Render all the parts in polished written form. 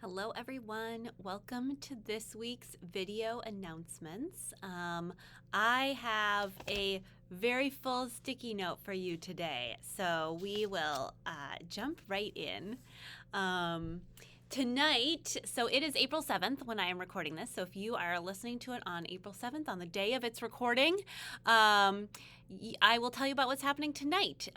Hello everyone, welcome to this week's video announcements. I have a very full sticky note for you today, so we will jump right in. Tonight, so it is April 7th when I am recording this, so if you are listening to it on April 7th, on the day of its recording, I will tell you about what's happening tonight.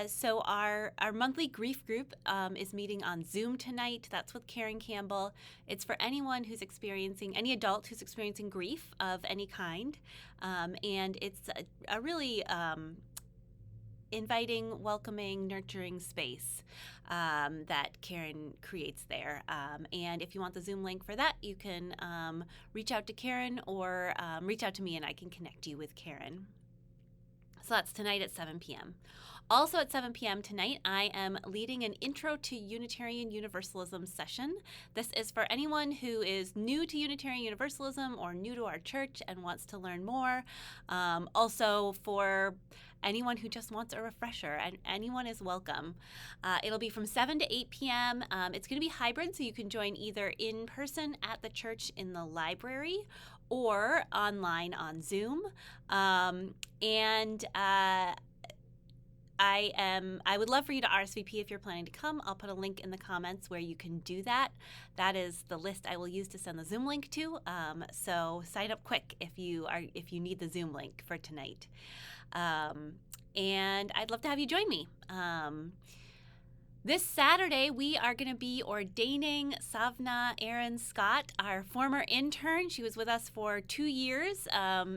So our monthly grief group is meeting on Zoom tonight. That's with Karen Campbell. It's for anyone who's experiencing, any adult who's experiencing grief of any kind. And it's a really inviting, welcoming, nurturing space that Karen creates there. And if you want the Zoom link for that, you can reach out to Karen or reach out to me and I can connect you with Karen. So that's tonight at 7 p.m. Also at 7 p.m. tonight, I am leading an Intro to Unitarian Universalism session. This is for anyone who is new to Unitarian Universalism or new to our church and wants to learn more. Also for anyone who just wants a refresher, and anyone is welcome. It'll be from 7 to 8 p.m. It's going to be hybrid, so you can join either in person at the church in the library or online on Zoom. I would love for you to RSVP if you're planning to come. I'll put a link in the comments where you can do that. That is the list I will use to send the Zoom link to. So sign up quick if you need the Zoom link for tonight. And I'd love to have you join me. This Saturday, we are going to be ordaining Savna Aaron Scott, our former intern. She was with us for 2 years,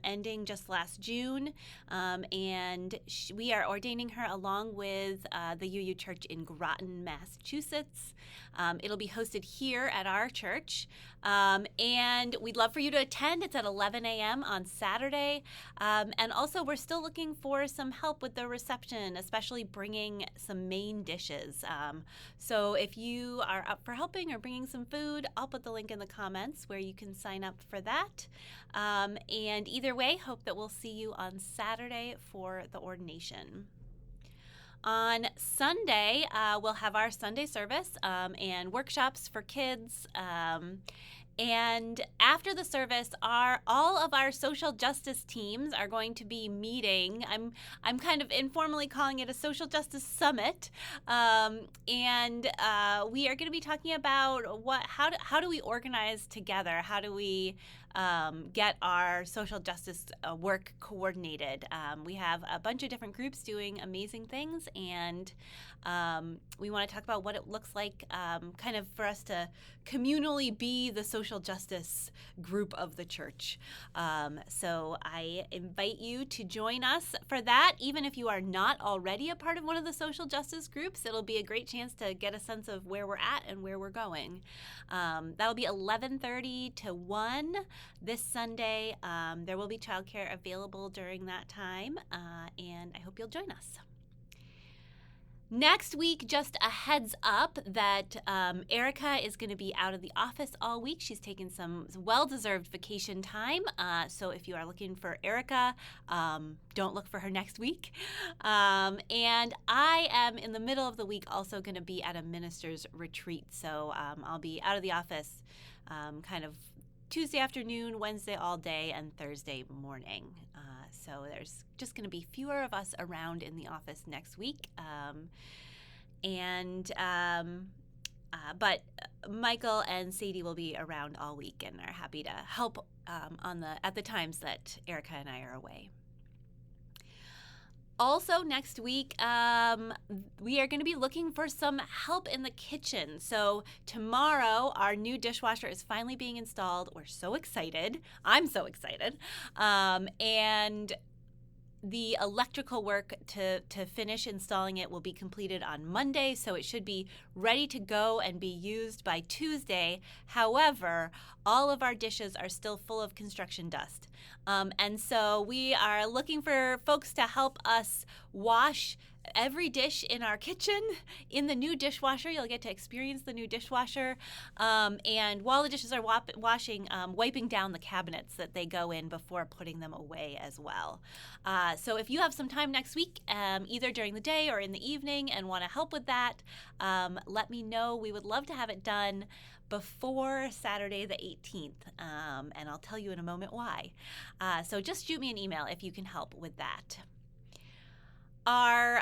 ending just last June. We are ordaining her along with the UU Church in Groton, Massachusetts. It'll be hosted here at our church. And we'd love for you to attend. It's at 11 a.m. on Saturday. And also, we're still looking for some help with the reception, especially bringing some main dishes. So if you are up for helping or bringing some food, I'll put the link in the comments where you can sign up for that. And either way, hope that we'll see you on Saturday for the ordination. On Sunday, we'll have our Sunday service and workshops for kids. And after the service, all of our social justice teams are going to be meeting. I'm kind of informally calling it a social justice summit, and we are going to be talking about how do we organize together? How do we get our social justice work coordinated? We have a bunch of different groups doing amazing things, and we want to talk about what it looks like kind of for us to communally be the social justice group of the church. So I invite you to join us for that. Even if you are not already a part of one of the social justice groups, it'll be a great chance to get a sense of where we're at and where we're going. That'll be 11:30 to 1 this Sunday. There will be childcare available during that time, and I hope you'll join us. Next week, just a heads up that Erica is going to be out of the office all week. She's taken some well-deserved vacation time. So if you are looking for Erica, don't look for her next week. And I am in the middle of the week also going to be at a minister's retreat. So I'll be out of the office kind of Tuesday afternoon, Wednesday all day, and Thursday morning. So there's just going to be fewer of us around in the office next week. But Michael and Sadie will be around all week and are happy to help at the times that Erica and I are away. Also, next week, we are going to be looking for some help in the kitchen. So tomorrow, our new dishwasher is finally being installed. We're so excited. I'm so excited. And the electrical work to finish installing it will be completed on Monday, so it should be ready to go and be used by Tuesday. However, all of our dishes are still full of construction dust. And so we are looking for folks to help us wash every dish in our kitchen in the new dishwasher. You'll get to experience the new dishwasher. And while the dishes are washing, wiping down the cabinets that they go in before putting them away as well. So if you have some time next week, either during the day or in the evening, and want to help with that, let me know. We would love to have it done before Saturday the 18th, and I'll tell you in a moment why. So just shoot me an email if you can help with that. Our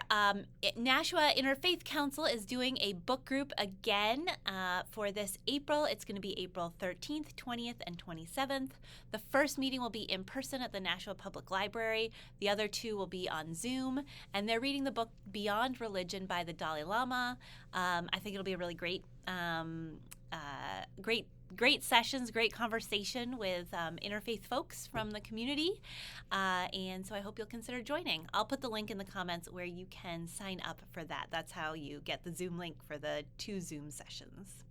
Nashua Interfaith Council is doing a book group again for this April. It's going to be April 13th, 20th, and 27th. The first meeting will be in person at the Nashua Public Library. The other two will be on Zoom, and they're reading the book Beyond Religion by the Dalai Lama. I think it'll be a really great sessions, great conversation with interfaith folks from the community. And so I hope you'll consider joining. I'll put the link in the comments where you can sign up for that. That's how you get the Zoom link for the 2 Zoom sessions.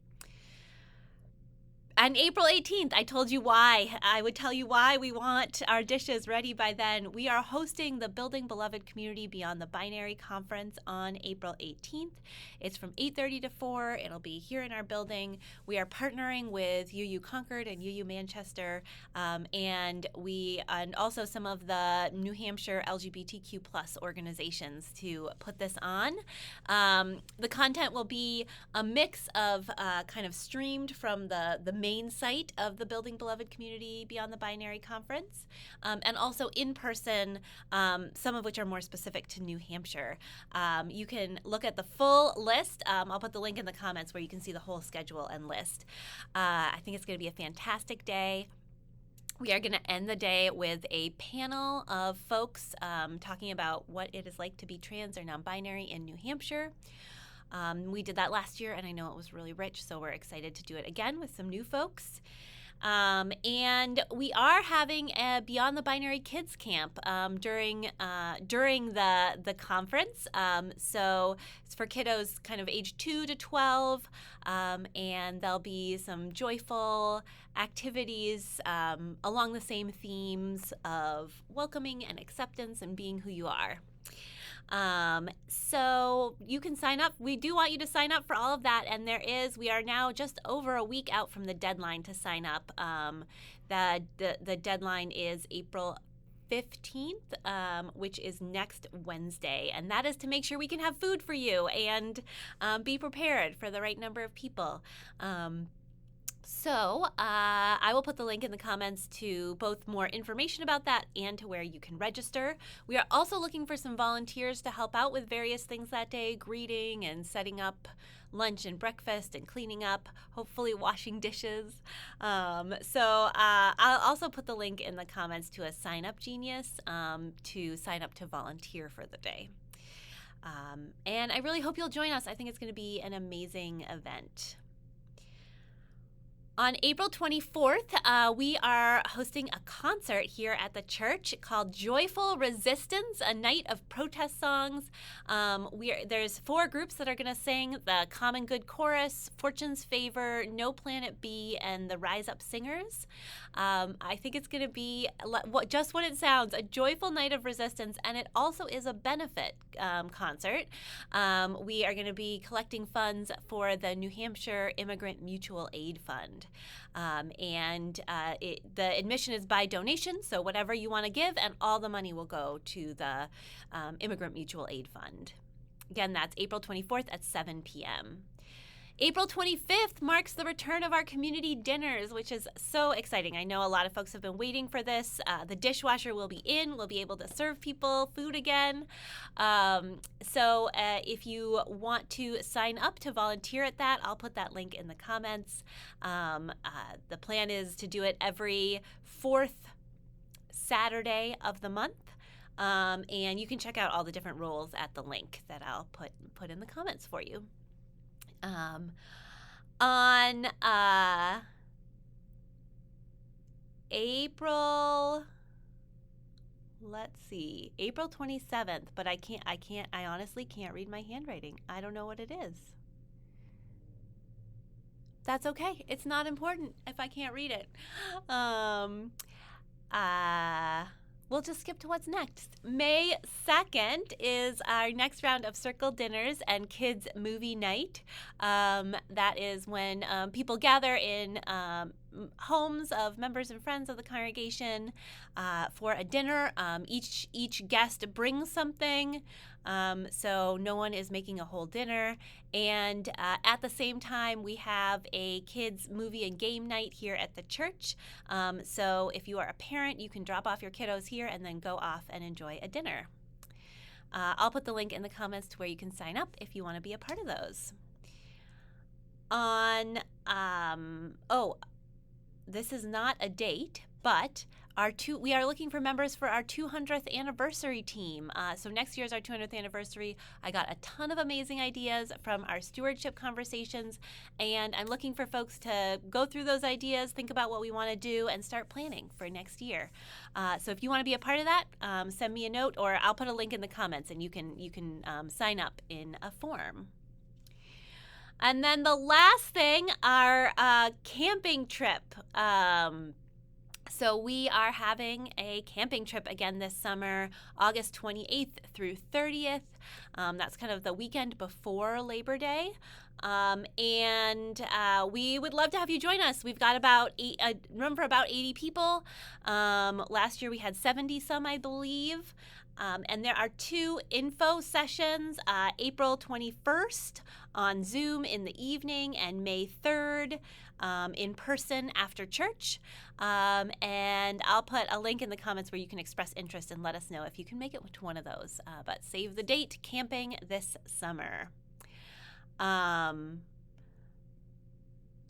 And April 18th, I told you why. I would tell you why we want our dishes ready by then. We are hosting the Building Beloved Community Beyond the Binary Conference on April 18th. It's from 8:30 to 4. It'll be here in our building. We are partnering with UU Concord and UU Manchester, and also some of the New Hampshire LGBTQ plus organizations to put this on. The content will be a mix of kind of streamed from the main site of the Building Beloved Community Beyond the Binary Conference, and also in person, some of which are more specific to New Hampshire. You can look at the full list. I'll put the link in the comments where you can see the whole schedule and list. I think it's going to be a fantastic day. We are going to end the day with a panel of folks talking about what it is like to be trans or non-binary in New Hampshire. We did that last year, and I know it was really rich, so we're excited to do it again with some new folks. And we are having a Beyond the Binary Kids Camp during the conference. So it's for kiddos kind of age 2 to 12, and there'll be some joyful activities along the same themes of welcoming and acceptance and being who you are. So you can sign up. We do want you to sign up for all of that. And we are now just over a week out from the deadline to sign up. The deadline is April 15th, which is next Wednesday. And that is to make sure we can have food for you and be prepared for the right number of people. So I will put the link in the comments to both more information about that and to where you can register. We are also looking for some volunteers to help out with various things that day, greeting and setting up lunch and breakfast and cleaning up, hopefully washing dishes. So I'll also put the link in the comments to a Sign Up Genius to sign up to volunteer for the day. And I really hope you'll join us. I think it's going to be an amazing event. On April 24th, we are hosting a concert here at the church called Joyful Resistance, a night of protest songs. There's 4 groups that are going to sing: the Common Good Chorus, Fortune's Favor, No Planet B, and the Rise Up Singers. I think it's going to be just what it sounds, a joyful night of resistance, and it also is a benefit concert. We are going to be collecting funds for the New Hampshire Immigrant Mutual Aid Fund. The admission is by donation, so whatever you want to give, and all the money will go to the Immigrant Mutual Aid Fund. Again, that's April 24th at 7 p.m. April 25th marks the return of our community dinners, which is so exciting. I know a lot of folks have been waiting for this. The dishwasher will be in. We'll be able to serve people food again. So if you want to sign up to volunteer at that, I'll put that link in the comments. The plan is to do it every 4th Saturday of the month. And you can check out all the different roles at the link that I'll put in the comments for you. On April 27th, but I honestly can't read my handwriting. I don't know what it is. That's okay. It's not important if I can't read it. we'll just skip to what's next. May 2nd is our next round of circle dinners and kids movie night. That is when people gather in homes of members and friends of the congregation for a dinner. Each guest brings something, so no one is making a whole dinner. And at the same time, we have a kids movie and game night here at the church. So if you are a parent, you can drop off your kiddos here and then go off and enjoy a dinner. I'll put the link in the comments to where you can sign up if you want to be a part of those. This is not a date, but we are looking for members for our 200th anniversary team. So next year is our 200th anniversary. I got a ton of amazing ideas from our stewardship conversations, and I'm looking for folks to go through those ideas, think about what we want to do, and start planning for next year. So if you want to be a part of that, send me a note, or I'll put a link in the comments, and you can sign up in a form. And then the last thing, our camping trip. So we are having a camping trip again this summer, August 28th through 30th. That's kind of the weekend before Labor Day. And we would love to have you join us. We've got room for about 80 people. Last year we had 70 some, I believe. And there are 2 info sessions, April 21st on Zoom in the evening and May 3rd in person after church. And I'll put a link in the comments where you can express interest and let us know if you can make it to one of those. But save the date, camping this summer. I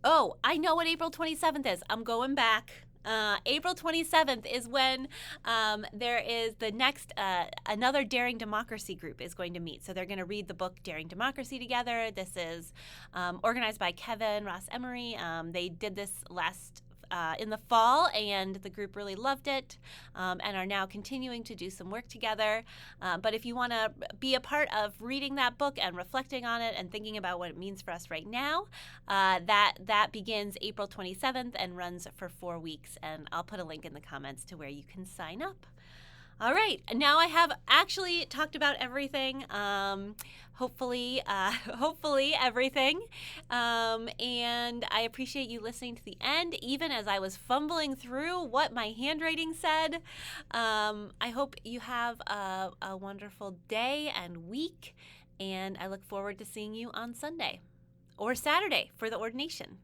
know what April 27th is. I'm going back. April 27th is when there is the next, another Daring Democracy group is going to meet. So they're going to read the book Daring Democracy together. This is organized by Kevin Ross Emery. They did this in the fall, and the group really loved it and are now continuing to do some work together. But if you want to be a part of reading that book and reflecting on it and thinking about what it means for us right now, that begins April 27th and runs for 4 weeks. And I'll put a link in the comments to where you can sign up. All right, now I have actually talked about everything, hopefully everything, and I appreciate you listening to the end, even as I was fumbling through what my handwriting said. I hope you have a wonderful day and week, and I look forward to seeing you on Sunday or Saturday for the ordination.